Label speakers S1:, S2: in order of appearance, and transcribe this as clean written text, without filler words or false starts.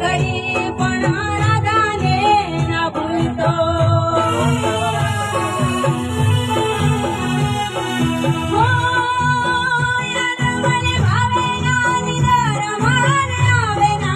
S1: घडी पण रागाने ना भूलतो हो याद मले भावेना निदर मान आवेना